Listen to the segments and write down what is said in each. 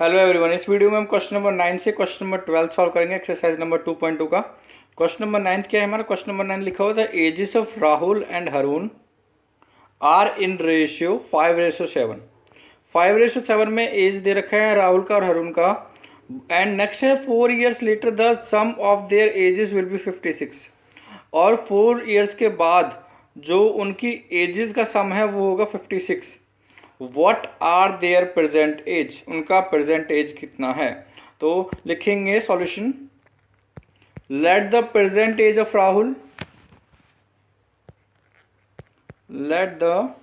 Hello everyone, इस video में हम क्वेश्चन नंबर 9 से क्वेश्चन नंबर 12 सॉल्व करेंगे एक्सरसाइज नंबर 2.2 का। क्वेश्चन नंबर 9 क्या है हमारा? क्वेश्चन नंबर 9 लिखा हुआ था ages of Rahul and Haroon are in ratio 5:7। 5:7 में एज दे रखा है राहुल का और हरून का। एंड नेक्स्ट है 4 years later the sum of their ages will be 56। और 4 ईयर्स के बाद जो उनकी एजेस का सम है वो होगा 56। What are their present age, उनका प्रेजेंट एज कितना है? तो लिखेंगे solution. Let the present age of Rahul, let the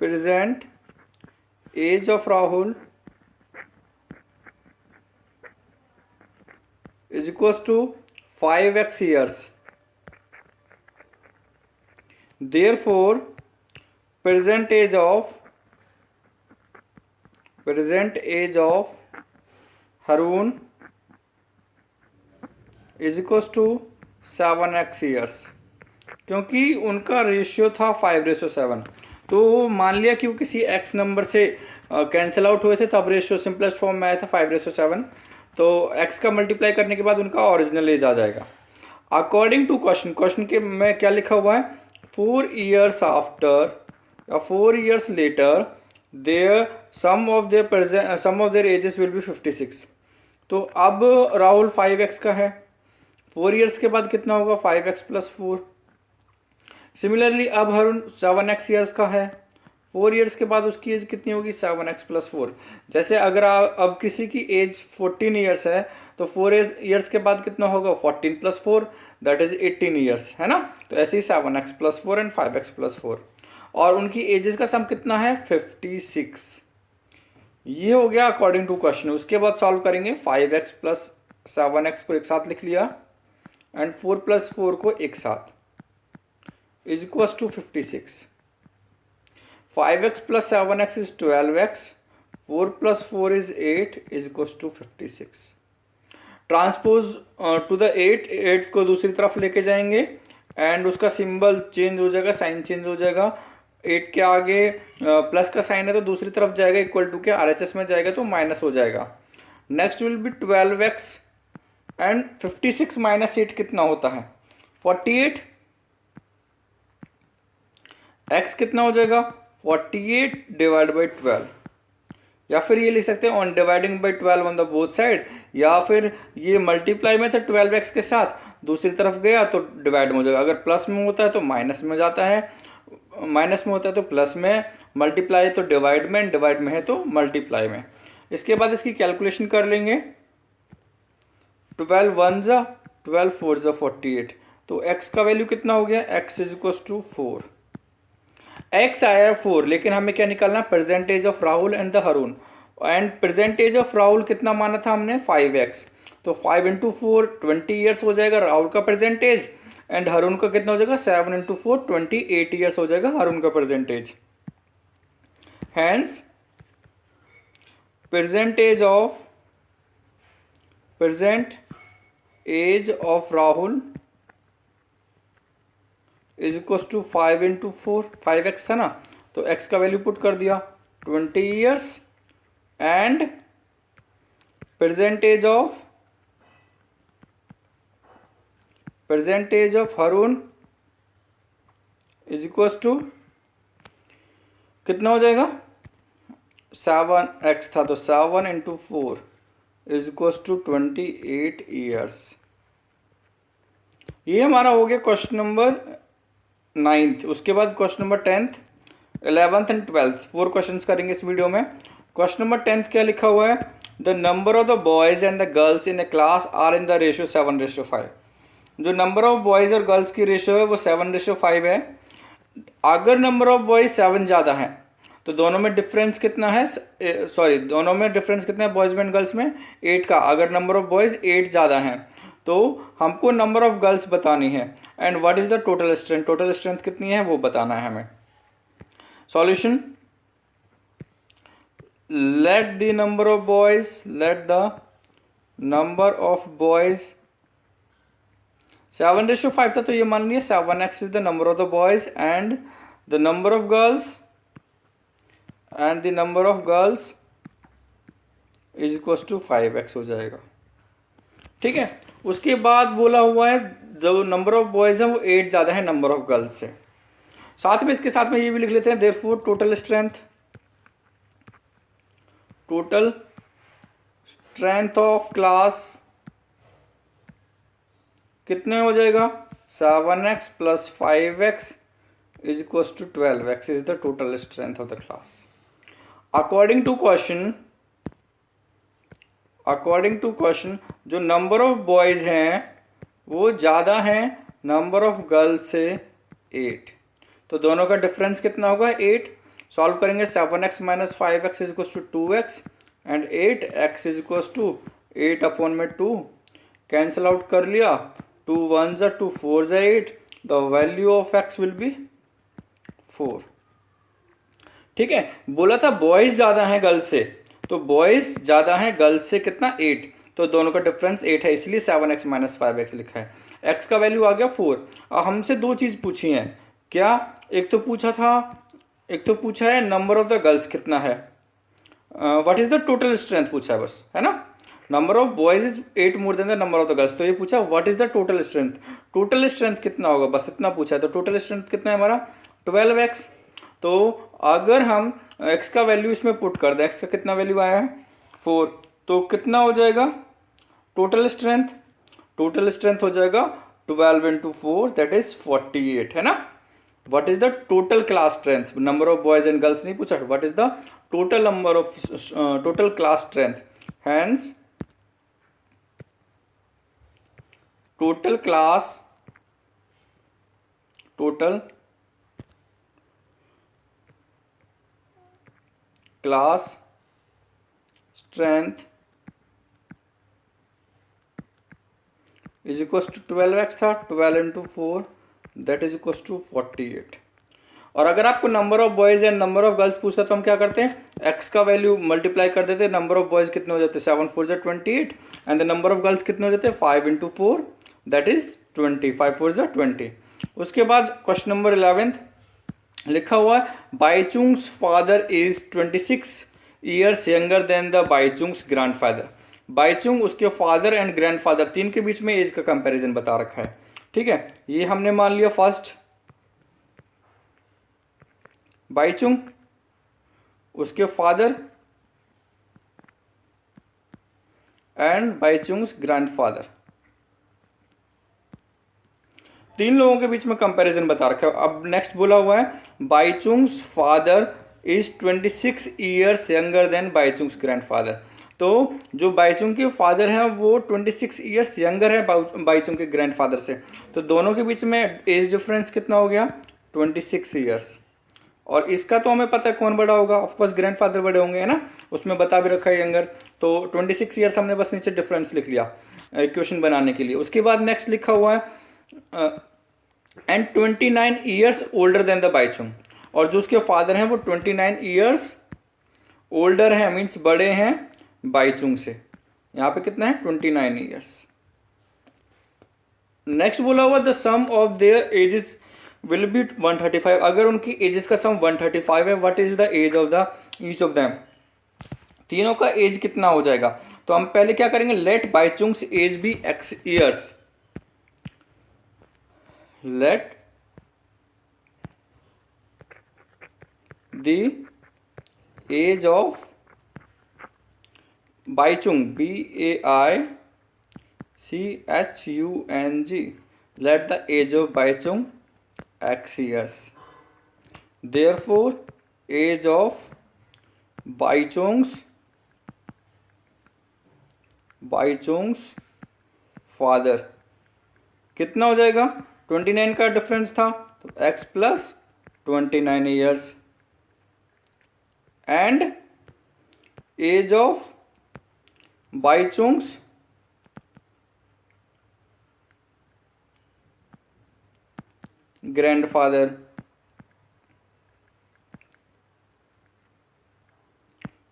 present age of Rahul is equal to 5x years. Therefore present age of Haroon is equals to 7x years, क्योंकि उनका ratio था 5:7। तो मान लिया कि वो किसी x नंबर से कैंसिल आउट हुए थे, तब रेशियो सिंपलेस्ट फॉर्म में आया था 5:7। तो x का मल्टीप्लाई करने के बाद उनका ओरिजिनल एज आ जाएगा। अकॉर्डिंग टू क्वेश्चन के में क्या लिखा हुआ है? 4 years आफ्टर या 4 years later their sum of their ages will be 56। तो अब राहुल 5x का है, 4 years के बाद कितना होगा? 5x + 4। सिमिलरली अब हरुण 7x years का है, 4 years के बाद उसकी एज कितनी होगी? 7x + 4। जैसे अगर अब किसी की एज 14 years है तो 4 years के बाद कितना होगा? 14 + 4 दैट इज 18 years, है ना? तो ऐसे ही 7x + 4 एंड 5x + 4। और उनकी एजेस का सम कितना है? 56। ये हो गया अकॉर्डिंग टू क्वेश्चन। उसके बाद सॉल्व करेंगे। 5x + 7x को एक साथ लिख लिया एंड 4 + 4 को एक साथ is equal to 56। 5x + 7x is 12x, 4 + 4 is 8 is equal to 56। Transpose to the 8 को दूसरी तरफ लेके जाएंगे एंड उसका सिंबल चेंज हो जाएगा, साइन चेंज हो जाएगा। 8 के आगे प्लस का साइन है तो दूसरी तरफ जाएगा, इक्वल टू के RHS में जाएगा तो माइनस हो जाएगा। Next will be 12x and 56 - 8 कितना होता है? 48। x कितना हो जाएगा? 48 / 12। या फिर ये लिख सकते हैं on dividing by 12 on the both side, या फिर ये मल्टीप्लाई में था 12x के साथ, दूसरी तरफ गया तो डिवाइड में हो जाएगा। अगर प्लस में होता है तो माइनस में जाता है, माइनस में होता है तो प्लस में, मल्टीप्लाई तो डिवाइड में, डिवाइड में है तो मल्टीप्लाई में। इसके बाद इसकी कैलकुलेशन कर लेंगे। 12 1 = 12 4 = 48। तो x का वैल्यू कितना हो गया? x is equal to 4। x आया है 4, लेकिन हमें क्या निकालना? Percentage of Rahul and the Haroon. And percentage of Rahul कितना माना था हमने? 5x। तो 5 × 4 20 ईयर्स हो जाएगा राहुल का परसेंटेज, एंड हरून का कितना हो जाएगा? 7 × 4 28 ईयर्स हो जाएगा हरून का percentage. Hence present age of Rahul is equal to 5 × 4, 5x था ना, तो x का वैल्यू पुट कर दिया 20 years and percentage of Haroon is equal to कितना हो जाएगा? 7x था तो 7 × 4 इज इक्वल टू 28 ईयर्स। ये हमारा हो गया क्वेश्चन नंबर 9th। उसके बाद question number 10th, 11th and 12th 4 questions करेंगे इस वीडियो में। क्वेश्चन नंबर 10th क्या लिखा हुआ है? The number of the boys and the girls in a class are in the ratio 7:5। जो नंबर ऑफ बॉयज और गर्ल्स की रेशियो है वो 7:5 है। अगर नंबर ऑफ बॉयज 7 ज़्यादा है तो दोनों में डिफरेंस कितना है? दोनों में डिफरेंस कितना है बॉयज में एंड गर्ल्स में? 8 का। अगर नंबर ऑफ बॉयज 8 ज़्यादा है तो हमको नंबर ऑफ गर्ल्स बतानी है। And what is the total strength? Total strength कितनी है वो बताना है हमें। Solution. Let the number of boys 7:5 था तो ये मान लिया 7x is the number of the boys and the number of girls is equals to 5x हो जाएगा। ठीक है, उसके बाद बोला हुआ है जो नंबर ऑफ बॉयज है वो 8 ज़्यादा है नंबर ऑफ गर्ल्स से। साथ में इसके साथ में ये भी लिख लेते हैं therefore total strength of class कितने हो जाएगा 7x plus 5x is equal to 12x is the total strength of the class. According to question जो नंबर ऑफ बॉयज हैं वो ज़्यादा हैं नंबर ऑफ गर्ल्स से 8, तो दोनों का डिफरेंस कितना होगा 8। सॉल्व करेंगे 7x minus 5x is equal to 2x and 8x is equal to 8 upon में 2 कैंसिल आउट कर लिया, 2 1 जा 2 4 जा 8, the value of x will be 4। ठीक है, बोला था बॉयज ज़्यादा हैं गर्ल्स से, तो बॉयज ज़्यादा हैं गर्ल्स से कितना 8, तो दोनों का डिफरेंस 8 है, इसलिए 7x माइनस 5x लिखा है। x का वैल्यू आ गया 4। अब हमसे दो चीज़ पूछी हैं क्या, एक तो पूछा है नंबर ऑफ द गर्ल्स कितना है, what is the total strength पूछा है बस, है ना। Number of boys is 8 more than the number of the girls, तो ये पूछा what is the total strength कितना होगा, बस इतना पूछा है। तो टोटल स्ट्रेंथ कितना है हमारा 12x। तो अगर हम x का वैल्यू इसमें पुट कर दें, x का कितना वैल्यू आया है 4, तो कितना हो जाएगा टोटल स्ट्रेंथ हो जाएगा 12 इंटू 4 दैट इज 48, है ना। What is the total class strength, number of boys and girls नहीं पूछा, what is the total class strength, hence total class strength is equal to 12x था, 12 into 4 that is equal to 48। और अगर आपको number of boys and number of girls पूछता तो हम क्या करते हैं, x का वैल्यू मल्टीप्लाई कर देते हैं, नंबर ऑफ बॉयज कितने हो जाते हैं 7 4 28 and the number of girls कितने हो जाते हैं 5 इंटू 4 दैट इज 20, 5 4 20। उसके बाद क्वेश्चन नंबर 11 लिखा हुआ है Baichung's father is 26 years younger than the Baichung's grandfather. Baichung उसके फादर एंड ग्रैंडफादर तीन के बीच में एज का कंपैरिजन बता रखा है। ठीक है, ये हमने मान लिया फर्स्ट बाईचुंग उसके फादर एंड बाईचुंग्स ग्रैंडफादर, तीन लोगों के बीच में कंपैरिजन बता रखा है। अब नेक्स्ट बोला हुआ है Baichung's father is 26 years younger than Baichung's grandfather. तो जो बाईचुंग के फादर हैं वो 26 ईयर्स यंगर है बाईचुंग के ग्रैंडफादर से, तो दोनों के बीच में एज डिफरेंस कितना हो गया 26 ईयर्स। और इसका तो हमें पता है कौन बड़ा होगा, ऑफकोर्स ग्रैंडफादर बड़े होंगे, है ना, उसमें बता भी रखा है यंगर, तो 26 ईयर्स हमने बस नीचे डिफरेंस लिख लिया इक्वेशन बनाने के लिए। उसके बाद नेक्स्ट लिखा हुआ है and 29 years older than the Bhaichung, और जो उसके फादर हैं वो 29 ईयर्स ओल्डर हैं, मीन्स बड़े हैं बाईचुंग से। यहाँ पे कितना है 29 ईयर्स। नेक्स्ट बोला हुआ the sum of their ages will be 135, अगर उनकी एजेस का सम 135 है, what is the age of the each of them, तीनों का एज कितना हो जाएगा। तो हम पहले क्या करेंगे, let Baichung's age be x years, let the age of Baichung BAICHUNG, let the age of Baichung x years, therefore age of Baichung's father कितना हो जाएगा 29 का डिफरेंस था तो x plus 29 years and age of Baichung's grandfather,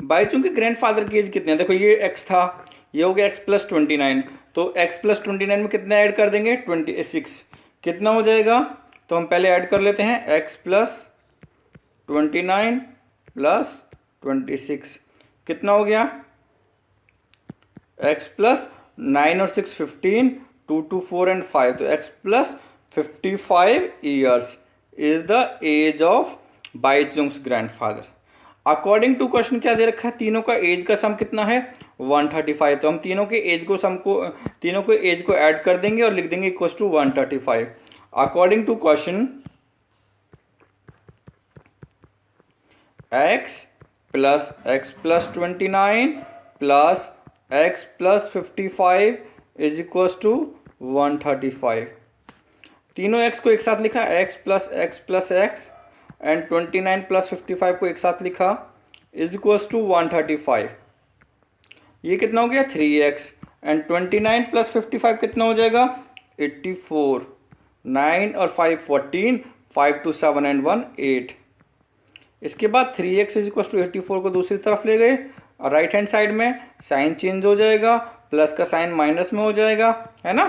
Baichung के grandfather की as कितनी है, देखो ये x था, ये हो गया x प्लस 29, तो x प्लस 29 में कितना ऐड कर देंगे 26, कितना हो जाएगा, तो हम पहले ऐड कर लेते हैं x प्लस 29 प्लस 26 कितना हो गया x प्लस 9 और 6 15, 2 2 4 एंड 5, तो x plus 55 years is the age of Baichung's grandfather. According to question क्या दे रखा है, तीनों का एज का सम कितना है 135, तो हम तीनों के एज को तीनों के एज को ऐड कर देंगे और लिख देंगे equal to 135। According to question x plus 29 plus x plus 55 is equal to 135। तीनों x को एक साथ लिखा, x plus x and 29 plus 55 को एक साथ लिखा इज इक्वल टू 135। ये कितना हो गया 3x एंड 29 प्लस 55 कितना हो जाएगा 84, 9 और 5 14, 5 2 7 एंड 1 8। इसके बाद 3x इज इक्वल टू 84 को दूसरी तरफ ले गए और राइट हैंड साइड में साइन चेंज हो जाएगा, प्लस का साइन माइनस में हो जाएगा, है ना।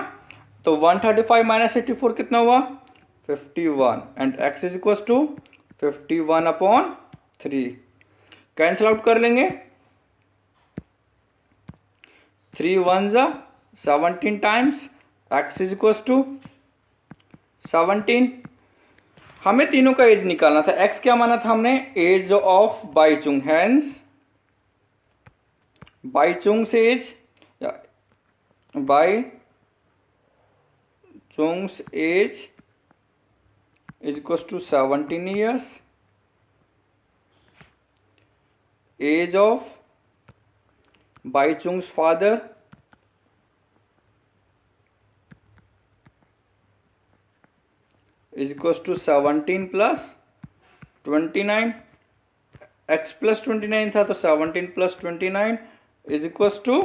तो 135 माइनस 84 कितना हुआ 51 and x is equal to 51 upon 3। Cancel out कर लेंगे, 3 1 17 times x is equal to 17। हमें तीनों का एज निकालना था, x क्या माना था हमने age of Baichung, hence Baichung's age Baichung's age is equals to 17 years, age of Baichung's father is equals to 17 plus 29, x plus 29 था तो 17 plus 29 is equals to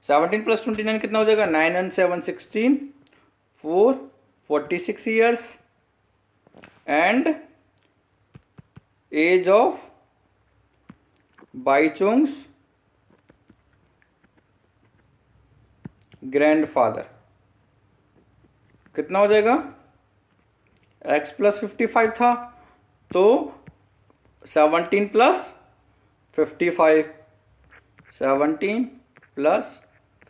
17 plus 29 कितना हो जाएगा 9 and 7 16, 4 46 years and age of Baichung's grandfather कितना हो जाएगा x plus 55 था तो 17 plus 55, 17 plus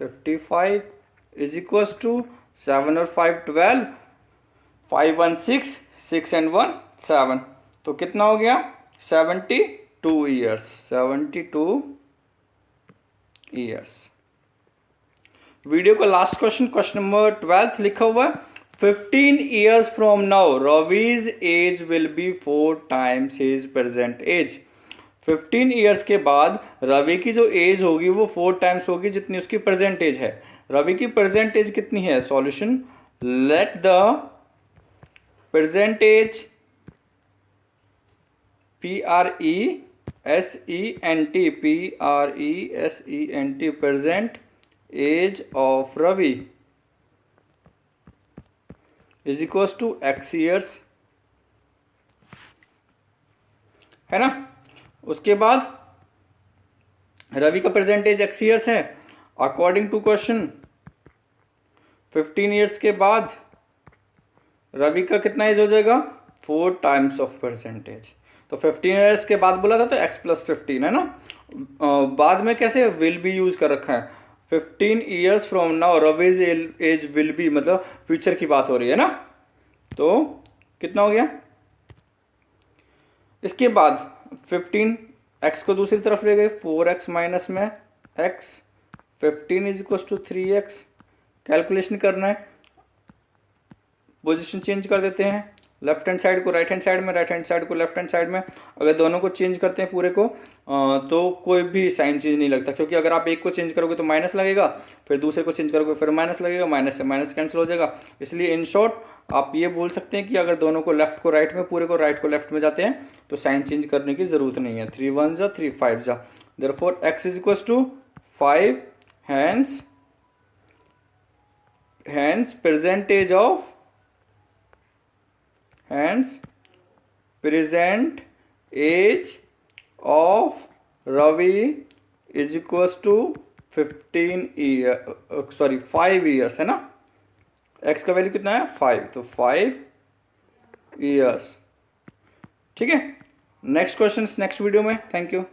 55 is equals to 7 और 5 12, 5 1 6, 6 and 1 7, तो कितना हो गया 72 ईयर्स, 72 ईयर्स। वीडियो का लास्ट क्वेश्चन नंबर 12 लिखा हुआ है 15 years from now Ravi's age will be 4 times his present age। 15 years के बाद रवि की जो एज होगी वो 4 टाइम्स होगी जितनी उसकी प्रेजेंट एज है। रवि की प्रेजेंट एज कितनी है, solution let the present age PRESENT present age of Ravi is equals to x years, है ना। उसके बाद रवि का प्रेजेंट एज x ईयर्स है। अकॉर्डिंग टू क्वेश्चन 15 ईयर्स के बाद रवि का कितना एज हो जाएगा 4 टाइम्स ऑफ प्रेजेंट एज। तो 15 ईयर्स के बाद बोला था तो x प्लस 15 है ना। बाद में कैसे विल बी यूज कर रखा है 15 years from now Ravi's age will be, मतलब फ्यूचर की बात हो रही है ना। तो कितना हो गया, इसके बाद 15 x को दूसरी तरफ ले गए 4x माइनस में x, 15 is equal to 3x। Calculation करना है, पोजीशन चेंज कर देते हैं, लेफ्ट हैंड साइड को राइट हैंड साइड में, राइट हैंड साइड को लेफ्ट हैंड साइड में। अगर दोनों को चेंज करते हैं पूरे को तो कोई भी साइन चेंज नहीं लगता, क्योंकि अगर आप एक को चेंज करोगे तो माइनस लगेगा, फिर दूसरे को चेंज करोगे फिर माइनस लगेगा, माइनस से माइनस कैंसिल हो जाएगा। इसलिए इन शॉर्ट आप ये बोल सकते हैं कि अगर दोनों को लेफ्ट को राइट में, पूरे को राइट को लेफ्ट में जाते हैं तो साइन चेंज करने की जरूरत नहीं है। 3 1 जा 3 5 जा, therefore x is equal to 5, hence present age of Ravi is equals to 5 years, है ना। x का वैल्यू कितना है 5, तो 5 years। ठीक है, नेक्स्ट क्वेश्चन नेक्स्ट वीडियो में। Thank you.